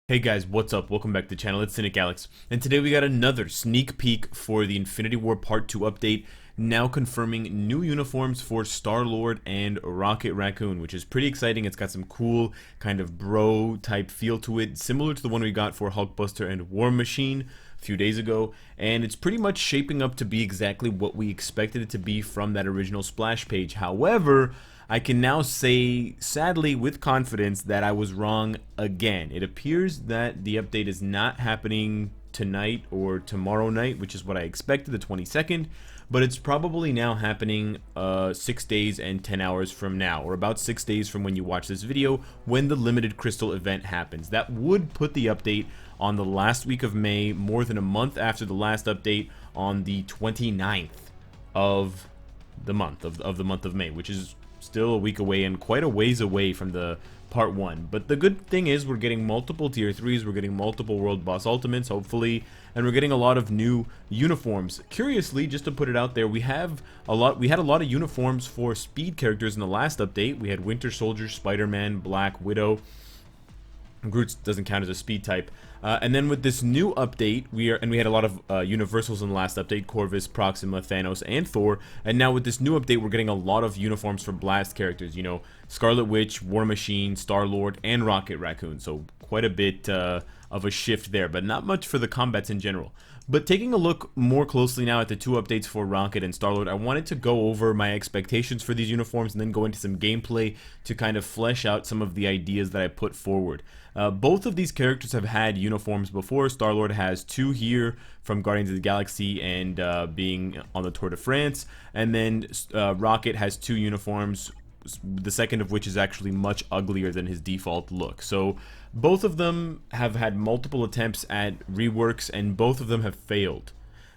Hey guys, what's up? Welcome back to the channel. It's Cynicalex, and today we got another sneak peek for the Infinity War Part 2 update, now confirming new uniforms for Star-Lord and Rocket Raccoon, which is pretty exciting. It's got some cool kind of bro type feel to it, similar to the one we got for Hulkbuster and War Machine a few days ago, and it's pretty much shaping up to be exactly what we expected it to be from that original splash page. However, I can now say, sadly, with confidence, that I was wrong again. It appears that the update is not happening tonight or tomorrow night, which is what I expected, the 22nd, but it's probably now happening 6 days and 10 hours from now, or about 6 days from when you watch this video, when the limited crystal event happens. That would put the update on the last week of May, more than a month after the last update, on the 29th of the month of May, which is still a week away and quite a ways away from the part 1. But the good thing is we're getting multiple tier 3s, we're getting multiple world boss ultimates, hopefully, and we're getting a lot of new uniforms. Curiously, just to put it out there, we had a lot of uniforms for speed characters in the last update. We had Winter Soldier, Spider-Man, Black Widow. Groot doesn't count as a speed type. And then with this new update, we had a lot of universals in the last update: Corvus, Proxima, Thanos, and Thor. And now with this new update, we're getting a lot of uniforms for blast characters. You know, Scarlet Witch, War Machine, Star-Lord, and Rocket Raccoon. So quite a bit of a shift there, but not much for the combats in general. But taking a look more closely now at the two updates for Rocket and Star-Lord, I wanted to go over my expectations for these uniforms and then go into some gameplay to kind of flesh out some of the ideas that I put forward. Both of these characters have had uniforms before. Star-Lord has 2 here from Guardians of the Galaxy and being on the Tour de France, and then Rocket has 2 uniforms, the second of which is actually much uglier than his default look. So both of them have had multiple attempts at reworks, and both of them have failed.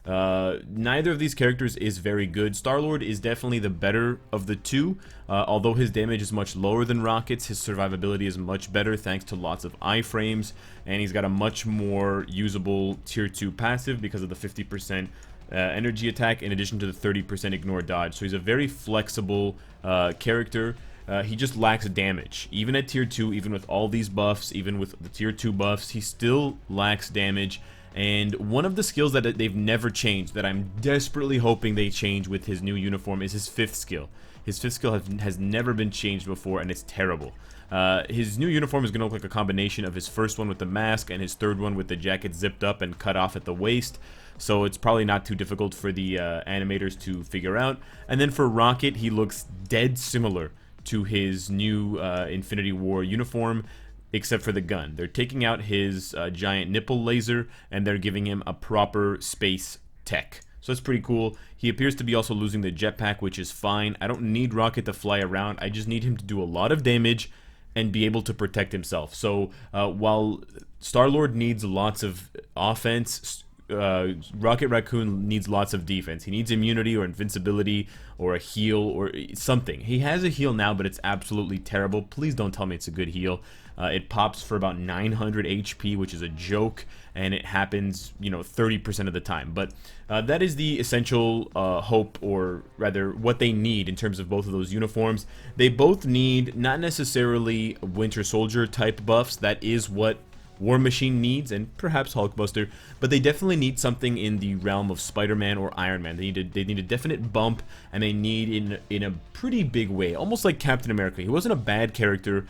Neither of these characters is very good. Star-Lord is definitely the better of the two. Although his damage is much lower than Rocket's, his survivability is much better thanks to lots of iframes, and he's got a much more usable tier 2 passive because of the 50% energy attack, in addition to the 30% ignore dodge. So he's a very flexible character. He just lacks damage. Even at tier 2, even with all these buffs, even with the tier 2 buffs, he still lacks damage. And one of the skills that they've never changed, that I'm desperately hoping they change with his new uniform, is his 5th skill. His 5th skill has never been changed before, and it's terrible. His new uniform is going to look like a combination of his first one with the mask and his third one with the jacket zipped up and cut off at the waist. So it's probably not too difficult for the animators to figure out. And then for Rocket, he looks dead similar to his new Infinity War uniform, except for the gun. They're taking out his giant nipple laser, and they're giving him a proper space tech. So that's pretty cool. He appears to be also losing the jetpack, which is fine. I don't need Rocket to fly around. I just need him to do a lot of damage and be able to protect himself. So while Star-Lord needs lots of offense, Rocket Raccoon needs lots of defense. He needs immunity or invincibility or a heal or something. He has a heal now, but it's absolutely terrible. Please don't tell me it's a good heal. It pops for about 900 HP, which is a joke, and it happens, 30% of the time. But that is the essential hope, or rather what they need in terms of both of those uniforms. They both need not necessarily Winter Soldier type buffs. That is what War Machine needs, and perhaps Hulkbuster, but they definitely need something in the realm of Spider-Man or Iron Man. They need a definite bump, and they need in a pretty big way, almost like Captain America. He wasn't a bad character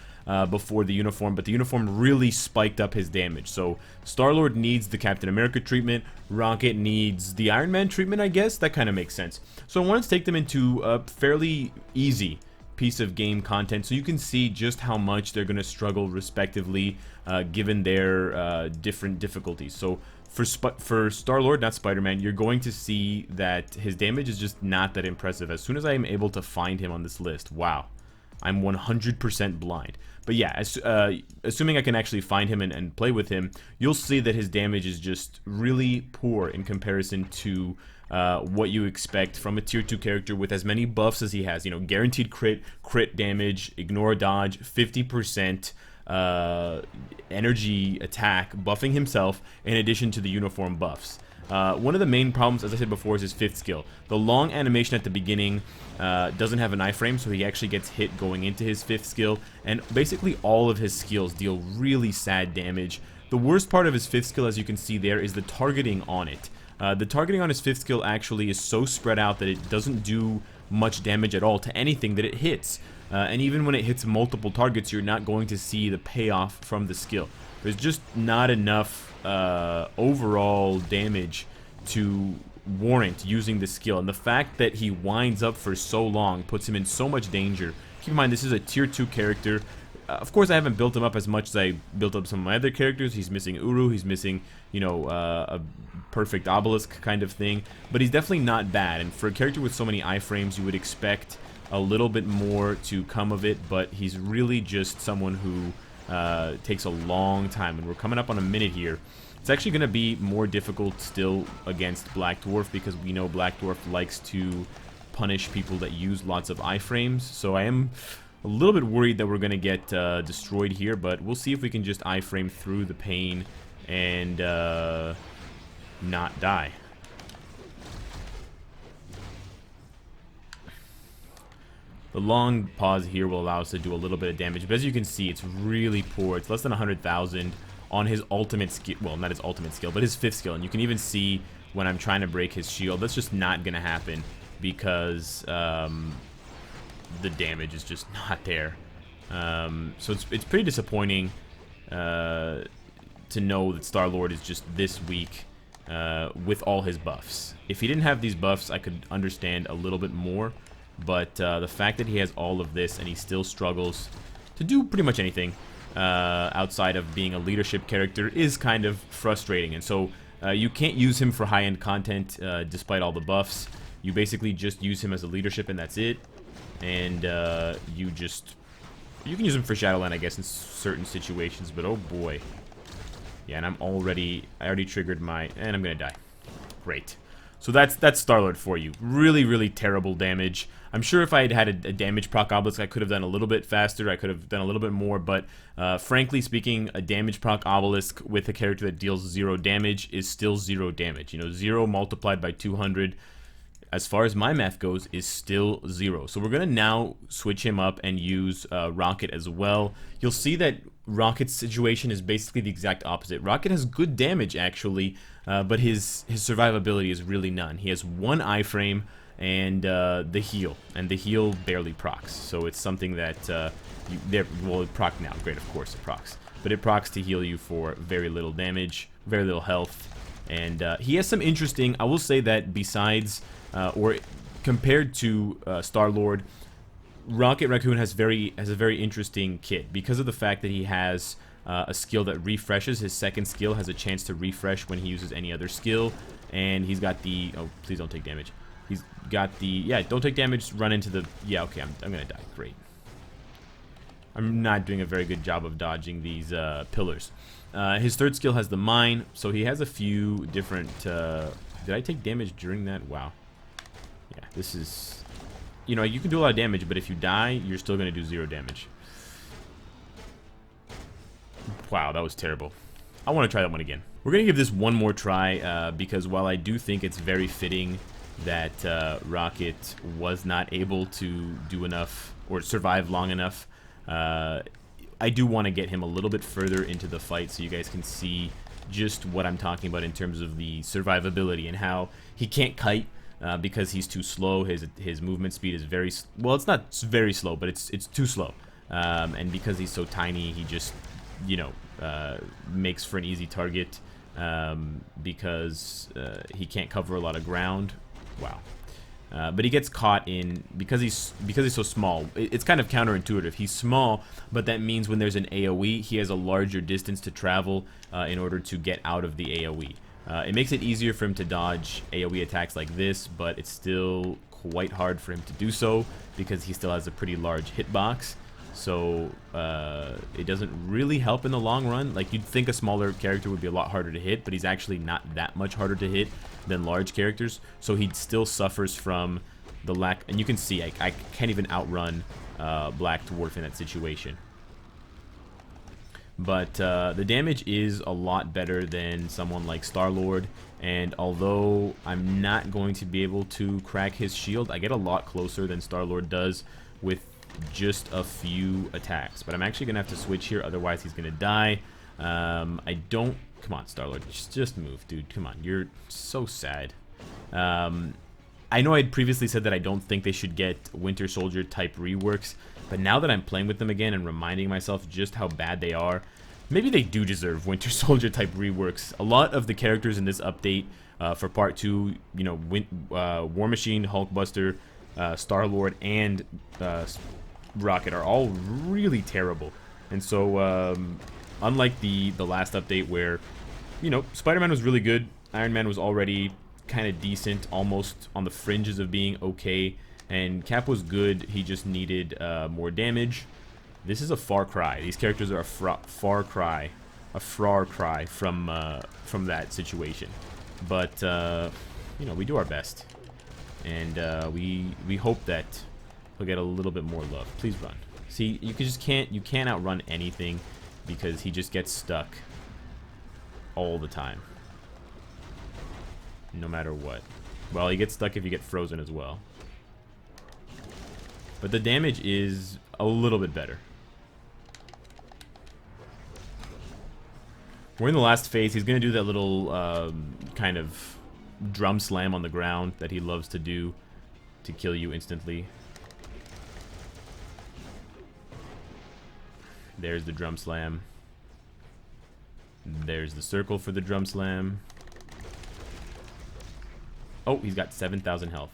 before the uniform, but the uniform really spiked up his damage. So Star-Lord needs the Captain America treatment, Rocket needs the Iron Man treatment, I guess. That kind of makes sense. So I wanted to take them into a fairly easy piece of game content so you can see just how much they're going to struggle respectively given their different difficulties. So for Star-Lord, not Spider-Man, you're going to see that his damage is just not that impressive. As soon as I am able to find him on this list, wow, I'm 100% blind. But yeah, assuming I can actually find him and play with him, you'll see that his damage is just really poor in comparison to what you expect from a tier 2 character with as many buffs as he has. Guaranteed crit damage, ignore dodge, 50% energy attack, buffing himself, in addition to the uniform buffs. One of the main problems, as I said before, is his 5th skill. The long animation at the beginning doesn't have an iframe, so he actually gets hit going into his 5th skill, and basically all of his skills deal really sad damage The worst part of his 5th skill, as you can see there, is the targeting on it. The targeting on his 5th skill actually is so spread out that it doesn't do much damage at all to anything that it hits. And even when it hits multiple targets, you're not going to see the payoff from the skill. There's just not enough overall damage to warrant using the skill. And the fact that he winds up for so long puts him in so much danger. Keep in mind, this is a tier 2 character. Of course, I haven't built him up as much as I built up some of my other characters. He's missing Uru. He's missing, you know, a perfect obelisk kind of thing. But he's definitely not bad. And for a character with so many iframes, you would expect a little bit more to come of it. But he's really just someone who takes a long time. And we're coming up on a minute here. It's actually going to be more difficult still against Black Dwarf, because we know Black Dwarf likes to punish people that use lots of iframes. So I am a little bit worried that we're going to get destroyed here, but we'll see if we can just iframe through the pain and not die. The long pause here will allow us to do a little bit of damage, but as you can see, it's really poor. It's less than 100,000 on his ultimate skill. Well, not his ultimate skill, but his 5th skill. And you can even see when I'm trying to break his shield, that's just not going to happen because the damage is just not there. So it's pretty disappointing to know that Star-Lord is just this weak with all his buffs. If he didn't have these buffs, I could understand a little bit more. But the fact that he has all of this and he still struggles to do pretty much anything outside of being a leadership character is kind of frustrating. And so you can't use him for high-end content despite all the buffs. You basically just use him as a leadership and that's it. And you can use him for Shadowland, I guess, in certain situations, but oh boy. Yeah, and I already triggered my, and I'm gonna die. Great. So that's Star-Lord for you. Really, really terrible damage. I'm sure if I had had a damage proc obelisk, I could have done a little bit faster, I could have done a little bit more, but frankly speaking, a damage proc obelisk with a character that deals 0 damage is still 0 damage. You know, 0 multiplied by 200, as far as my math goes, is still 0. So we're going to now switch him up and use Rocket as well. You'll see that Rocket's situation is basically the exact opposite. Rocket has good damage, actually, but his survivability is really none. He has 1 iframe and the heal, and the heal barely procs. So it's something that, well, it proc now. Great, of course it procs. But it procs to heal you for very little damage, very little health. And he has some interesting, I will say that besides, or compared to Star-Lord, Rocket Raccoon has a very interesting kit because of the fact that he has a skill that refreshes. His 2nd skill has a chance to refresh when he uses any other skill, and he's got the, oh, please don't take damage. He's got the, yeah, don't take damage, run into the, yeah, okay, I'm gonna die. Great. I'm not doing a very good job of dodging these pillars. His 3rd skill has the mine, so he has a few different, did I take damage during that? Wow. Yeah, this is, you know, you can do a lot of damage, but if you die, you're still going to do 0 damage. Wow, that was terrible. I want to try that one again. We're going to give this one more try, because while I do think it's very fitting that Rocket was not able to do enough, or survive long enough, I do want to get him a little bit further into the fight so you guys can see just what I'm talking about in terms of the survivability and how he can't kite because he's too slow. His movement speed is very, well, it's not very slow, but it's too slow. And because he's so tiny, he just, you know, makes for an easy target because he can't cover a lot of ground. Wow. But he gets caught in, because he's so small, it's kind of counterintuitive. He's small, but that means when there's an AoE, he has a larger distance to travel in order to get out of the AoE. It makes it easier for him to dodge AoE attacks like this, but it's still quite hard for him to do so because he still has a pretty large hitbox. So it doesn't really help in the long run. Like, you'd think a smaller character would be a lot harder to hit, but he's actually not that much harder to hit than large characters. So he still suffers from the lack, and you can see I can't even outrun Black Dwarf in that situation. But the damage is a lot better than someone like Star-Lord, and although I'm not going to be able to crack his shield, I get a lot closer than Star-Lord does with just a few attacks. But I'm actually gonna have to switch here, otherwise he's gonna die. I don't... Come on, Star-Lord. Just move, dude. Come on. You're so sad. I know I'd previously said that I don't think they should get Winter Soldier type reworks, but now that I'm playing with them again and reminding myself just how bad they are, maybe they do deserve Winter Soldier type reworks. A lot of the characters in this update for Part 2, you know, War Machine, Hulkbuster, Star-Lord, and Rocket are all really terrible. And so, unlike the last update where, you know, Spider-Man was really good, Iron Man was already kind of decent, almost on the fringes of being okay, and Cap was good, he just needed more damage. This is a far cry. These characters are a far cry from that situation. But, you know, we do our best. And we hope that he'll get a little bit more love. Please run. See, you can't outrun anything because he just gets stuck all the time. No matter what. Well, he gets stuck if you get frozen as well. But the damage is a little bit better. We're in the last phase. He's going to do that little kind of drum slam on the ground that he loves to do to kill you instantly. There's the drum slam. There's the circle for the drum slam. Oh, he's got 7,000 health.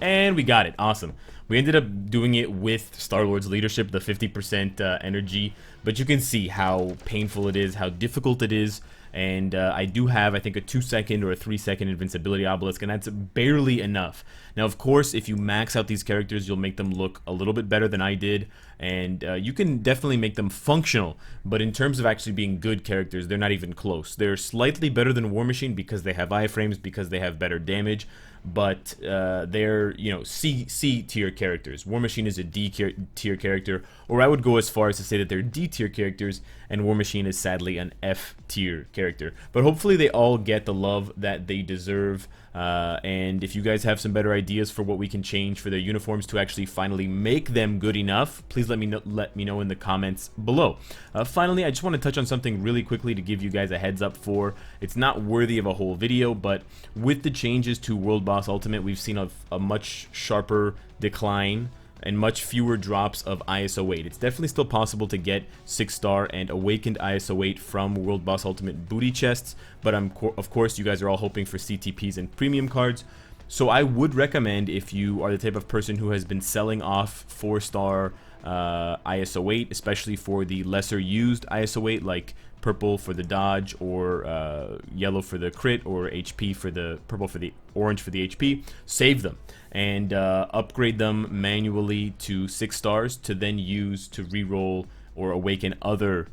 And we got it. Awesome. We ended up doing it with Star-Lord's leadership, the 50% energy. But you can see how painful it is, how difficult it is. And I do have, I think, a 2-second or a 3-second invincibility obelisk, and that's barely enough. Now, of course, if you max out these characters, you'll make them look a little bit better than I did. And you can definitely make them functional. But in terms of actually being good characters, they're not even close. They're slightly better than War Machine because they have iframes, because they have better damage. But they're, you know, C tier characters. War Machine is a D tier character, or I would go as far as to say that they're D tier characters, and War Machine is sadly an F tier character. But hopefully they all get the love that they deserve. And if you guys have some better ideas for what we can change for their uniforms to actually finally make them good enough, please let me know in the comments below. Finally, I just want to touch on something really quickly to give you guys a heads up for. It's not worthy of a whole video, but with the changes to World Boss Ultimate, we've seen a much sharper decline and much fewer drops of ISO 8. It's definitely still possible to get 6-star and awakened ISO 8 from World Boss Ultimate booty chests, but of course you guys are all hoping for CTPs and premium cards. So I would recommend, if you are the type of person who has been selling off 4-star ISO 8, especially for the lesser used ISO 8, like purple for the dodge, or yellow for the crit, or HP for the purple, for the orange for the HP, save them and upgrade them manually to 6 stars to then use to reroll or awaken other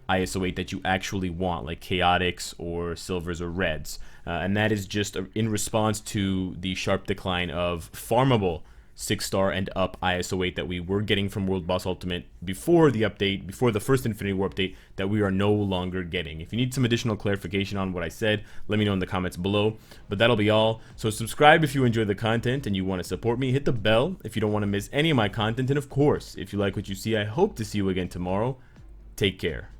ISO 8 that you actually want, like chaotics or silvers or reds. And that is just in response to the sharp decline of farmable 6-star and up ISO 8 that we were getting from World Boss Ultimate before the update, before the first Infinity War update, that we are no longer getting. If you need some additional clarification on what I said, let me know in the comments below. But that'll be all. So subscribe if you enjoy the content and you want to support me. Hit the bell if you don't want to miss any of my content. And of course, if you like what you see, I hope to see you again tomorrow. Take care.